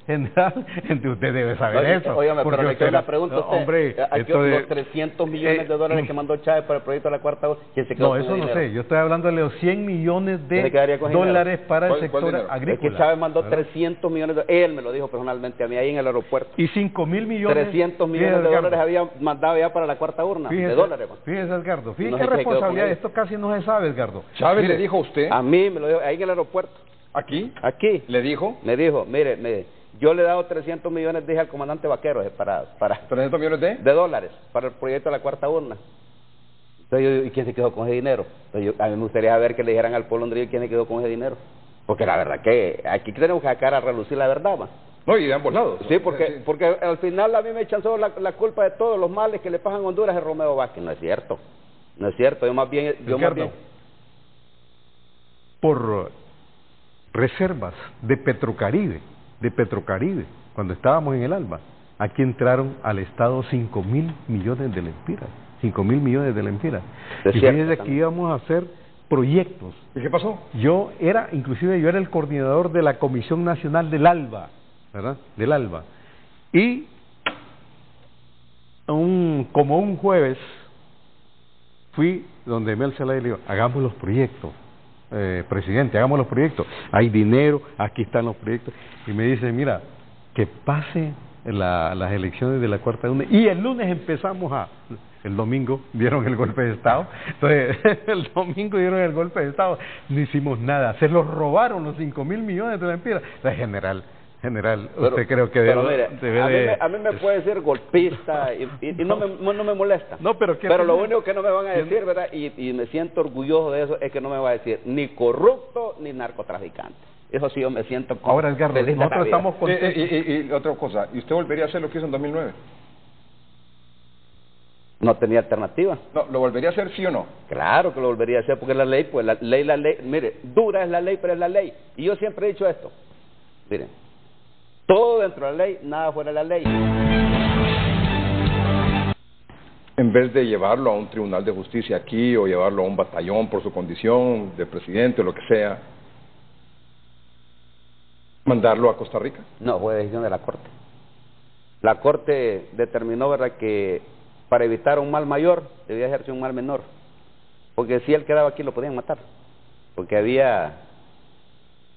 general, entonces usted debe saber eso. Óigame, pero le quiero una pregunta a usted. Hombre, los 300 millones de dólares que mandó Chávez para el proyecto de la cuarta ola, ¿quién se quedó con eso ese no dinero? sé, yo estoy hablando de los 100 millones de dólares para el sector agrícola. Es que Chávez mandó 300 millones de dólares, él me lo dijo personalmente a mí ahí en el aeropuerto. Y 5.000 millones. 300 millones de dólares había mandado ya para la cuarta urna, de dólares. Fíjese, Edgardo, fíjese qué responsabilidad, esto casi no se sabe, Edgardo. ¿Chávez le dijo a usted? A mí me lo dijo, ahí en el aeropuerto. ¿Aquí? Aquí. ¿Le dijo? Me dijo, mire, yo le he dado 300 millones, dije al comandante Vaquero, para ¿300 millones de dólares para el proyecto de la cuarta urna. Entonces yo digo, ¿y quién se quedó con ese dinero? Entonces a mí me gustaría saber que le dijeran al pueblo hondureño quién se quedó con ese dinero. Porque la verdad que aquí tenemos que sacar a relucir la verdad, más. No, y de ambos lados. Sí, porque al final a mí me echan solo la culpa de todos los males que le pasan a Honduras es Romeo Vázquez. No es cierto. No es cierto. Yo más bien... Por reservas de Petrocaribe, cuando estábamos en el ALBA, aquí entraron al Estado 5.000 millones de lempiras. 5.000 millones de lempiras. Y fíjense que íbamos a hacer proyectos. ¿Y qué pasó? Yo era el coordinador de la Comisión Nacional del ALBA, ¿verdad? Del ALBA. Y como un jueves fui donde Mel Zelaya y le digo, hagamos los proyectos, presidente, hagamos los proyectos. Hay dinero, aquí están los proyectos. Y me dice, mira, que pase las elecciones de la cuarta urna. Y el lunes empezamos el domingo dieron el golpe de Estado. Entonces, el domingo dieron el golpe de Estado. No hicimos nada. Se los robaron los 5.000 millones de lempiras. General, usted creo que a mí me puede decir golpista y no me molesta. No, pero lo único que no me van a decir, ¿verdad? Y me siento orgulloso de eso, es que no me va a decir ni corrupto ni narcotraficante. Eso sí, yo me siento como... Ahora, Edgardo, nosotros estamos contentos. Y otra cosa, ¿y usted volvería a hacer lo que hizo en 2009? No tenía alternativa. No, ¿lo volvería a hacer sí o no? Claro que lo volvería a hacer, porque la ley, mire, dura es la ley, pero es la ley. Y yo siempre he dicho esto, miren, todo dentro de la ley, nada fuera de la ley. En vez de llevarlo a un tribunal de justicia aquí, o llevarlo a un batallón por su condición de presidente o lo que sea, mandarlo a Costa Rica. No, fue decisión de la Corte. La Corte determinó, ¿verdad?, que para evitar un mal mayor, debía hacerse un mal menor. Porque si él quedaba aquí lo podían matar. Porque había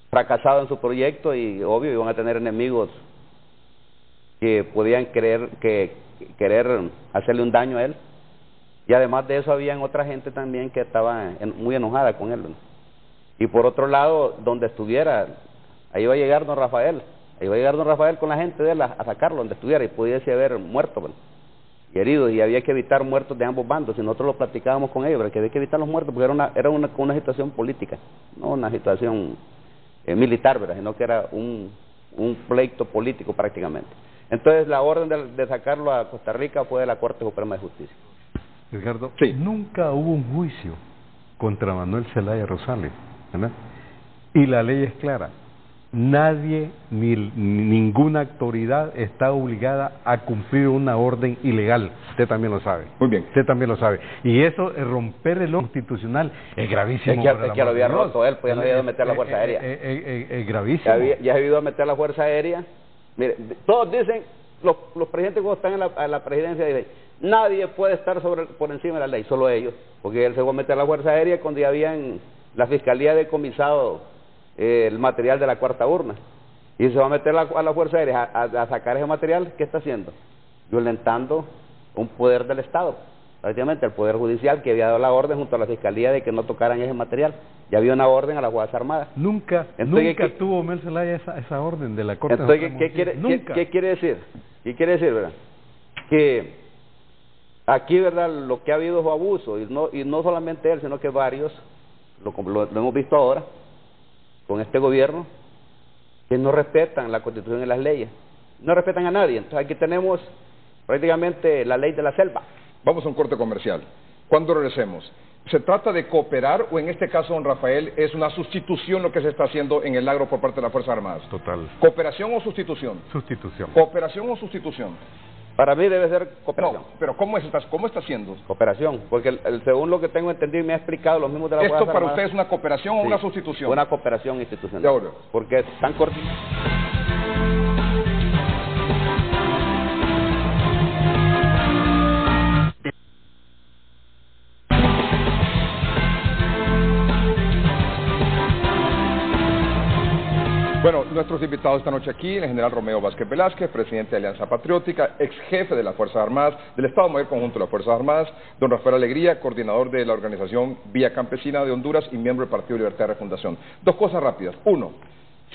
fracasado en su proyecto y obvio iban a tener enemigos que podían querer hacerle un daño a él. Y además de eso habían otra gente también que estaba muy enojada con él, ¿no? Y por otro lado, donde estuviera, ahí iba a llegar don Rafael. Ahí iba a llegar don Rafael con la gente de él a sacarlo donde estuviera y pudiese haber muerto, ¿no?, y heridos, y había que evitar muertos de ambos bandos. Y nosotros lo platicábamos con ellos, pero que había que evitar los muertos porque era una situación política, no una situación militar, ¿verdad?, sino que era un pleito político prácticamente. Entonces la orden de sacarlo a Costa Rica fue de la Corte Suprema de Justicia. Edgardo, sí, nunca hubo un juicio contra Manuel Zelaya Rosales, ¿verdad? Y la ley es clara. Nadie, ni ninguna autoridad está obligada a cumplir una orden ilegal. Usted también lo sabe. Muy bien. Usted también lo sabe. Y eso, romper el orden constitucional, es gravísimo. Es que lo había roto él, pues ya no había ido a meter la Fuerza Aérea. Es gravísimo. Ya había ido a meter la Fuerza Aérea. Mire, todos dicen, los presidentes cuando están en la presidencia dicen, nadie puede estar por encima de la ley, solo ellos. Porque él se fue a meter la Fuerza Aérea cuando ya habían la Fiscalía decomisado el material de la cuarta urna, y se va a meter a la Fuerza Aérea a sacar ese material. ¿Qué está haciendo? Violentando un poder del Estado, prácticamente el Poder Judicial, que había dado la orden junto a la Fiscalía de que no tocaran ese material. Ya había una orden a las Fuerzas Armadas. Nunca tuvo Mel Zelaya esa orden de la Corte. Entonces, ¿qué quiere decir? ¿Qué quiere decir, verdad? Que aquí, verdad, lo que ha habido es abuso, y no solamente él, sino que varios, lo hemos visto ahora con este gobierno, que no respetan la Constitución y las leyes, no respetan a nadie. Entonces aquí tenemos prácticamente la ley de la selva. Vamos a un corte comercial. Cuando regresemos, ¿se trata de cooperar o en este caso, don Rafael, es una sustitución lo que se está haciendo en el agro por parte de las Fuerzas Armadas? Total. ¿Cooperación o sustitución? Sustitución. ¿Cooperación o sustitución? Para mí debe ser cooperación. No, pero ¿cómo está haciendo? Cooperación, porque según lo que tengo entendido y me ha explicado los mismos de la Fuerza Armada. ¿Esto para usted es una cooperación o una sustitución? Una cooperación institucional. De ahora. Porque es tan cortito. Bueno, nuestros invitados esta noche aquí, el general Romeo Vázquez Velázquez, presidente de Alianza Patriótica, ex jefe de las Fuerzas Armadas, del Estado Mayor Conjunto de las Fuerzas Armadas, don Rafael Alegría, coordinador de la organización Vía Campesina de Honduras y miembro del Partido Libertad de Refundación. Dos cosas rápidas. Uno,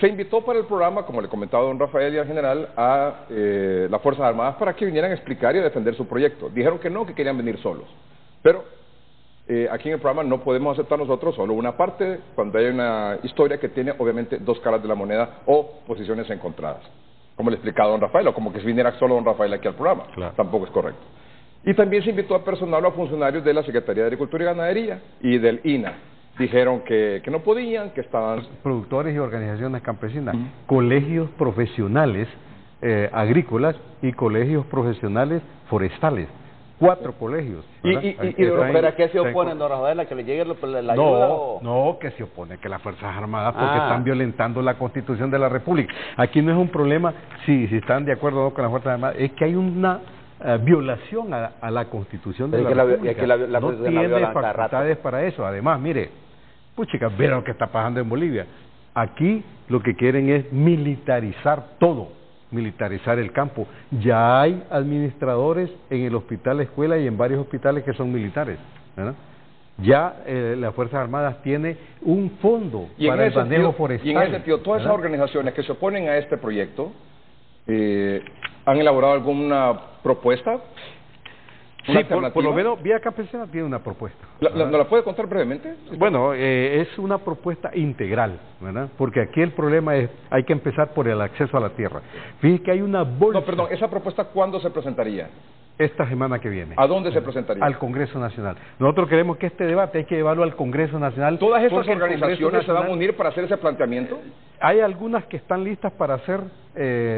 se invitó para el programa, como le comentaba don Rafael y al general, a las Fuerzas Armadas para que vinieran a explicar y a defender su proyecto. Dijeron que no, que querían venir solos. Pero aquí en el programa no podemos aceptar nosotros solo una parte cuando hay una historia que tiene obviamente dos caras de la moneda o posiciones encontradas. Como le explicaba don Rafael, o como que si viniera solo don Rafael aquí al programa. Claro. Tampoco es correcto. Y también se invitó a personal o a funcionarios de la Secretaría de Agricultura y Ganadería y del INA. Dijeron que no podían, que estaban... Productores y organizaciones campesinas, colegios profesionales agrícolas y colegios profesionales forestales. 4 colegios. ¿Pero a qué se oponen, don Rafael, a que le llegue la ayuda? No, que se oponen, que las Fuerzas Armadas, porque están violentando la Constitución de la República. Aquí no es un problema si están de acuerdo o no con las Fuerzas Armadas, es que hay una violación a la Constitución de la República. No tiene facultades para eso. Además, mire, pues chicas, vieron lo que está pasando en Bolivia. Aquí lo que quieren es militarizar todo. Militarizar el campo. Ya hay administradores en el hospital escuela y en varios hospitales que son militares, ¿verdad? Ya las Fuerzas Armadas tiene un fondo para el manejo forestal. Y en ese sentido, todas esas organizaciones que se oponen a este proyecto, ¿han elaborado alguna propuesta? Sí, por lo menos Vía Campesina tiene una propuesta. ¿Nos la puede contar brevemente? Bueno, es una propuesta integral, ¿verdad? Porque aquí el problema es, hay que empezar por el acceso a la tierra. Fíjate que hay una bolsa... No, perdón, ¿esa propuesta cuándo se presentaría? Esta semana que viene. ¿A dónde se presentaría? Al Congreso Nacional. Nosotros queremos que este debate hay que llevarlo al Congreso Nacional. ¿Todas esas organizaciones se van a unir para hacer ese planteamiento? Hay algunas que están listas para hacer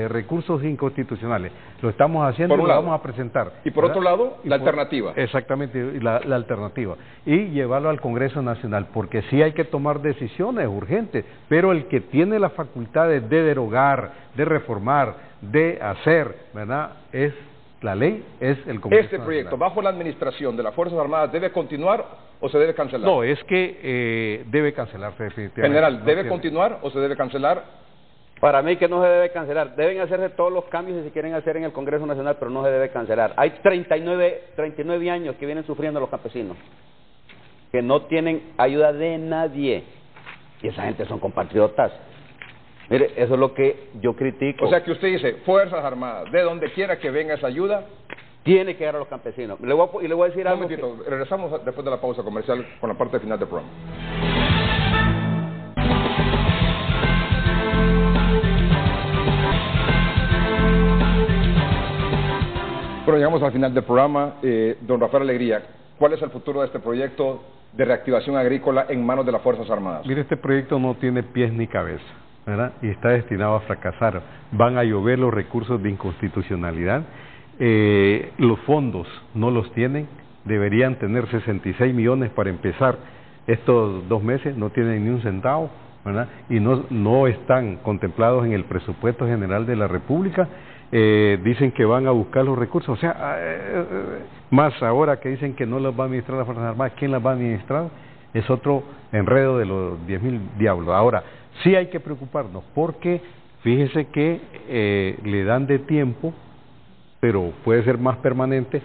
recursos inconstitucionales. Lo estamos haciendo y lo vamos a presentar. Y por otro lado, la alternativa. Exactamente, la alternativa. Y llevarlo al Congreso Nacional, porque sí hay que tomar decisiones urgentes, pero el que tiene las facultades de derogar, de reformar, de hacer, ¿verdad?, es la ley, es el Congreso Este proyecto, Nacional. ¿Bajo la administración de las Fuerzas Armadas, debe continuar o se debe cancelar? No, es que debe cancelarse definitivamente. General, ¿debe continuar o se debe cancelar? Para mí que no se debe cancelar. Deben hacerse todos los cambios si se quieren hacer en el Congreso Nacional, pero no se debe cancelar. Hay 39 años que vienen sufriendo los campesinos, que no tienen ayuda de nadie. Y esa gente son compatriotas. Mire, eso es lo que yo critico. O sea que usted dice, Fuerzas Armadas, de donde quiera que venga esa ayuda, tiene que llegar a los campesinos. Y le voy a decir algo. Un momentito, regresamos después de la pausa comercial con la parte final del programa. Bueno, llegamos al final del programa. Don Rafael Alegría, ¿cuál es el futuro de este proyecto de reactivación agrícola en manos de las Fuerzas Armadas? Mire, este proyecto no tiene pies ni cabeza, ¿verdad? Y está destinado a fracasar. Van a llover los recursos de inconstitucionalidad. Los fondos no los tienen. Deberían tener 66 millones para empezar estos 2 meses. No tienen ni un centavo, ¿verdad? Y no están contemplados en el presupuesto general de la República. Dicen que van a buscar los recursos, o sea, más ahora que dicen que no los va a administrar las Fuerzas Armadas, ¿quién las va a administrar? Es otro enredo de los 10.000 diablos. Ahora, sí hay que preocuparnos, porque fíjese que le dan de tiempo, pero puede ser más permanente,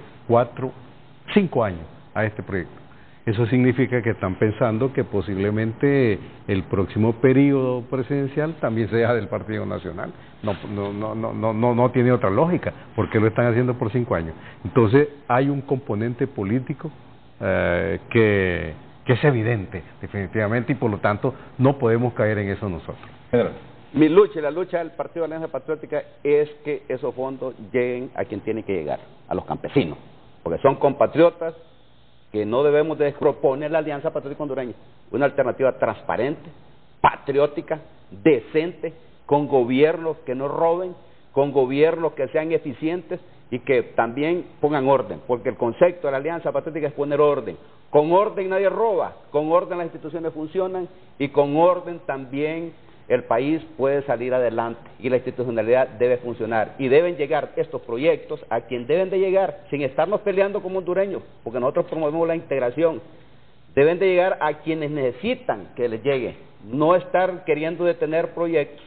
5 años a este proyecto. Eso significa que están pensando que posiblemente el próximo periodo presidencial también sea del Partido Nacional. No tiene otra lógica, porque lo están haciendo por 5 años. Entonces hay un componente político que es evidente, definitivamente, y por lo tanto no podemos caer en eso nosotros. General. Mi lucha y la lucha del Partido de Alianza Patriótica es que esos fondos lleguen a quien tienen que llegar, a los campesinos, porque son compatriotas que no debemos de proponer la Alianza Patriótica Hondureña, una alternativa transparente, patriótica, decente, con gobiernos que no roben, con gobiernos que sean eficientes y que también pongan orden, porque el concepto de la Alianza Patriótica es poner orden. Con orden nadie roba, con orden las instituciones funcionan y con orden también el país puede salir adelante y la institucionalidad debe funcionar y deben llegar estos proyectos a quien deben de llegar sin estarnos peleando como hondureños, porque nosotros promovemos la integración. Deben de llegar a quienes necesitan que les llegue, no estar queriendo detener proyectos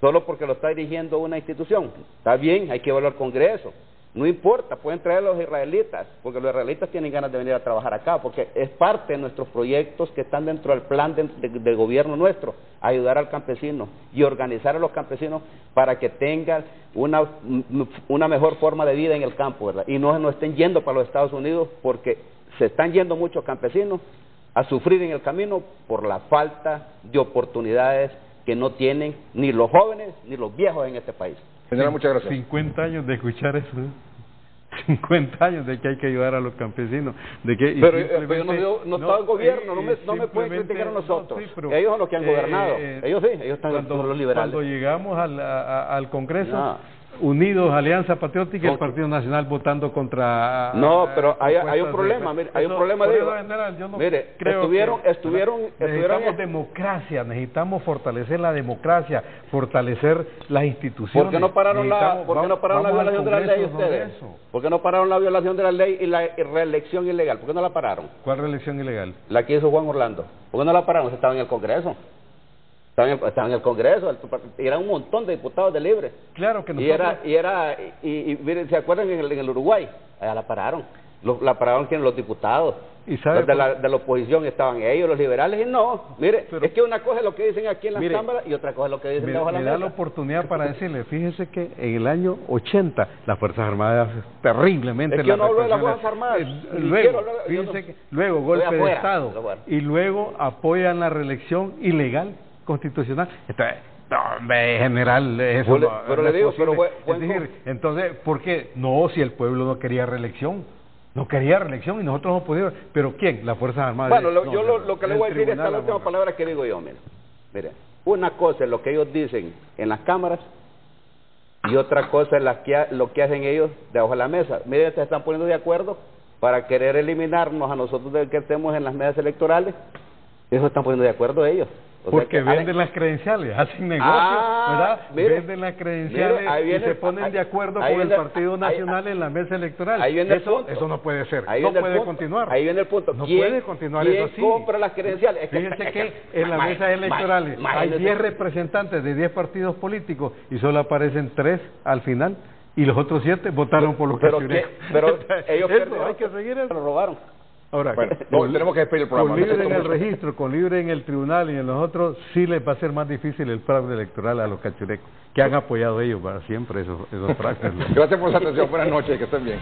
solo porque lo está dirigiendo una institución. Está bien, hay que evaluar el Congreso. No importa, pueden traer a los israelitas, porque los israelitas tienen ganas de venir a trabajar acá, porque es parte de nuestros proyectos que están dentro del plan de gobierno nuestro, ayudar al campesino y organizar a los campesinos para que tengan una mejor forma de vida en el campo, ¿verdad? Y no estén yendo para los Estados Unidos, porque se están yendo muchos campesinos a sufrir en el camino por la falta de oportunidades que no tienen ni los jóvenes ni los viejos en este país. Señora, muchas gracias. 50 años de escuchar eso, ¿eh? 50 años de que hay que ayudar a los campesinos, de que pero no está el gobierno, no me pueden criticar a nosotros. No, sí, pero, ellos son los que han gobernado, ellos sí, ellos están con los liberales. Cuando llegamos al Congreso, Unidos, Alianza Patriótica y el Partido Nacional votando contra... No, pero hay un problema, mire, hay un problema de... General, yo no mire, creo estuvieron necesitamos democracia, necesitamos fortalecer la democracia, fortalecer las instituciones. ¿Por qué no pararon la violación de la ley ustedes? ¿Por qué no pararon la violación de la ley y la reelección ilegal? ¿Por qué no la pararon? ¿Cuál reelección ilegal? La que hizo Juan Orlando. ¿Por qué no la pararon? Se estaba en el Congreso. Estaba en el Congreso, eran un montón de diputados de Libre. Claro que nosotros... Y miren, ¿se acuerdan en el Uruguay? Allá la pararon. La pararon los diputados. ¿Y sabe de la oposición estaban ellos, los liberales, y no. Mire, pero, es que una cosa es lo que dicen aquí en las cámaras y otra cosa es lo que dicen debajo de la mesa. Me da la oportunidad para decirle, fíjese que en el año 80 las Fuerzas Armadas terriblemente... Es que yo no hablo de las Fuerzas Armadas. Luego golpe de Estado, y luego apoyan la reelección ilegal constitucional. Entonces, hombre, general, eso pero le digo, pero es decir, entonces, ¿por qué? No, si el pueblo no quería reelección, y nosotros no pudimos, pero ¿quién? Las Fuerzas Armadas. Bueno, lo que le voy a decir es la última palabra que digo yo, mire, una cosa es lo que ellos dicen en las cámaras y otra cosa es lo que hacen ellos debajo de la mesa. Mire, se están poniendo de acuerdo para querer eliminarnos a nosotros de que estemos en las mesas electorales. Eso están poniendo de acuerdo ellos. Porque venden las credenciales, hacen negocios, ¿verdad? Venden las credenciales y se ponen de acuerdo con el Partido Nacional en la mesa electoral. Eso no puede ser, no puede continuar. Ahí viene el punto. No puede continuar eso así. ¿Quién compra las credenciales? Fíjense que en las mesas electorales hay 10 representantes de 10 partidos políticos y solo aparecen 3 al final y los otros 7 votaron por los cachurecos. Pero ellos hay que seguir eso. Lo robaron. Ahora, bueno, tenemos que despedir el programa. Con Libre en el registro, con Libre en el tribunal y en los otros, sí les va a ser más difícil el fraude electoral a los cachurecos, que han apoyado ellos para siempre esos fraudes. Gracias por su atención, buenas noches, que estén bien.